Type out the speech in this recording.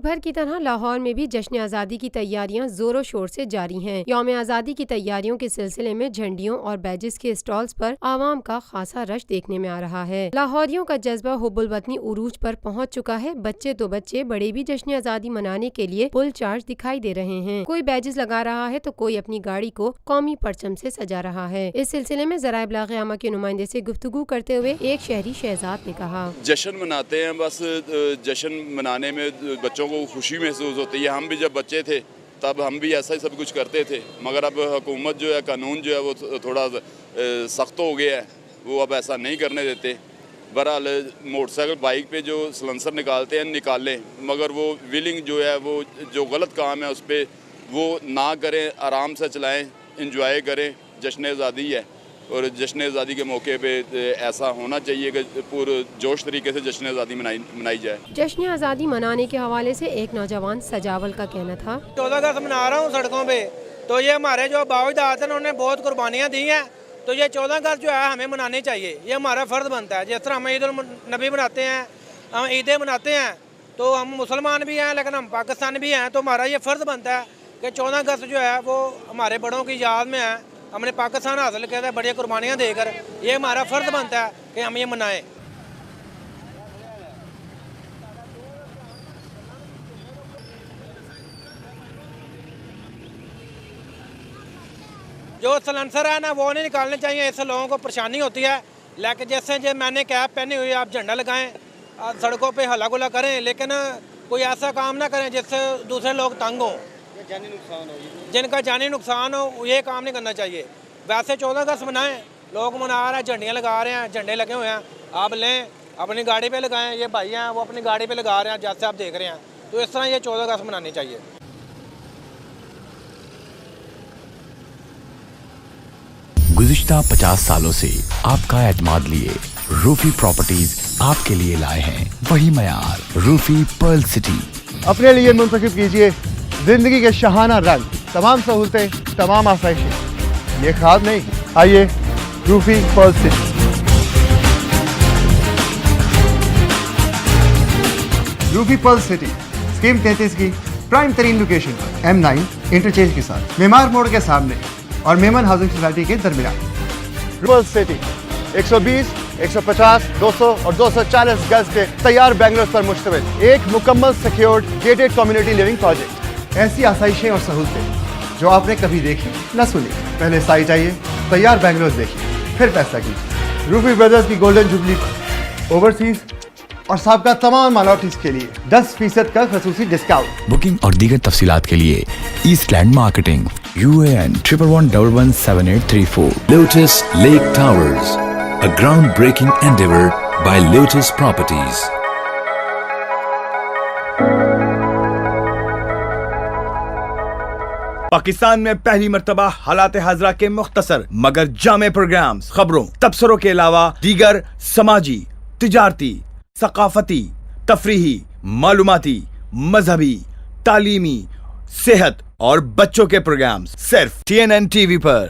भर की तरह लाहौर में भी जश्न आज़ादी की तैयारियां जोरों शोर से जारी हैं। यौम आज़ादी की तैयारियों के सिलसिले में झंडियों और बैजेस के स्टॉल्स पर आवाम का खासा रश देखने में आ रहा है। लाहौरियों का जज्बा हुब्बुल वतनी उरूज पर पहुंच चुका है। बच्चे तो बच्चे, बड़े भी जश्न आज़ादी मनाने के लिए फुल चार्ज दिखाई दे रहे हैं। कोई बैजेस लगा रहा है तो कोई अपनी गाड़ी को कौमी परचम से सजा रहा है। इस सिलसिले में ज़राए इब्लाग़ आमा के नुमाइंदे से गुफ्तगू करते हुए एक शहरी शहजाद ने कहा, जश्न मनाते हैं, बस जश्न मनाने में बच्चों को खुशी महसूस होती है। हम भी जब बच्चे थे तब हम भी ऐसा ही सब कुछ करते थे, मगर अब हुकूमत जो है, कानून जो है वो थोड़ा सख्त हो गया है, वो अब ऐसा नहीं करने देते। बहरहाल मोटरसाइकिल बाइक पे जो सलेंसर निकालते हैं निकालें, मगर वो व्हीलिंग जो है, वो जो गलत काम है उस पर वो ना करें, आराम से चलाएं, इंजॉय करें। जश्न आज़ादी है और जश्न आज़ादी के मौके पे ऐसा होना चाहिए कि पूरे जोश तरीके से जश्न आज़ादी मनाई जाए। जश्न आज़ादी मनाने के हवाले से एक नौजवान सजावल का कहना था, 14 अगस्त मना रहा हूँ सड़कों पे, तो ये हमारे जो बावजदाद हैं उन्होंने बहुत कुर्बानियाँ दी हैं, तो ये 14 अगस्त जो है हमें मनानी चाहिए। ये हमारा फ़र्ज़ बनता है। जिस तरह हम ईद उल नबी मनाते हैं, हम ईदें मनाते हैं, तो हम मुसलमान भी हैं लेकिन हम पाकिस्तान भी हैं, तो हमारा ये फ़र्ज़ बनता है कि 14 अगस्त जो है वो हमारे बड़ों की याद में है। हमने पाकिस्तान हासिल किया था बड़ी कुर्बानियाँ देकर, ये हमारा फ़र्ज़ बनता है कि हम ये मनाएं। जो सलेंसर है ना वो नहीं निकालने चाहिए, इससे लोगों को परेशानी होती है। लेकिन जैसे जो मैंने कैप पहनी हुई है, आप झंडा लगाएं, सड़कों पे हल्ला गुल्ला करें, लेकिन कोई ऐसा काम ना करें जिससे दूसरे लोग तंग हों, जिनका जानी नुकसान हो, ये काम नहीं करना चाहिए। वैसे 14 अगस्त मनाएं, लोग मना रहे हैं, झंडियाँ लगा रहे हैं, झंडे लगे हुए हैं, आप लें अपनी गाड़ी पे लगाएं। ये भाई हैं वो अपनी गाड़ी पे लगा रहे हैं, जैसे आप देख रहे हैं, तो इस तरह ये 14 अगस्त मनानी चाहिए। गुज़िश्ता 50 सालों से आपका एतमाद लिए रूफी प्रॉपर्टीज आपके लिए लाए हैं वही मयार, रूफी पर्ल सिटी। अपने लिए मुंतखब कीजिए जिंदगी के शहाना रंग, तमाम सहूलतें, तमाम आसाइशें। ये ख्वाब नहीं, आइए Rufi Perl city. Rufi Perl city scheme 33 की प्राइम तरीन लोकेशन पर M9 इंटरचेंज के साथ मेमार मोड़ के सामने और मेमन हाउसिंग सोसाइटी के दरमियान। पर्ल सिटी 120, 150, 200 और 240 गज के तैयार बैंगलोर पर मुश्तमिल एक मुकम्मल secured gated community living project. ऐसी आसाइशें और सहूलतें जो आपने कभी देखी न सुनी। पहले साइट आइए, तैयार बैंगलोर देखिए, फिर फैसला कीजिए। रूफी ब्रदर्स की गोल्डन जुबली पर ओवरसीज और साबका तमाम माइनॉरिटीज के लिए 10% का खसूसी डिस्काउंट। बुकिंग और दीगर तफसीलात के लिए ईस्टलैंड marketing UAN 11117834। Lotus Lake Towers, a groundbreaking endeavor by Lotus Properties. Pakistan में पहली मर्तबा हालात हाजरा के मुख्तसर मगर जामे प्रोग्राम्स, खबरों, तबसरों के अलावा दीगर समाजी, तिजारती, सकाफती, तफरीही, मालूमाती, मजहबी, तालीमी, सेहत और बच्चों के प्रोग्राम्स सिर्फ TNN TV पर।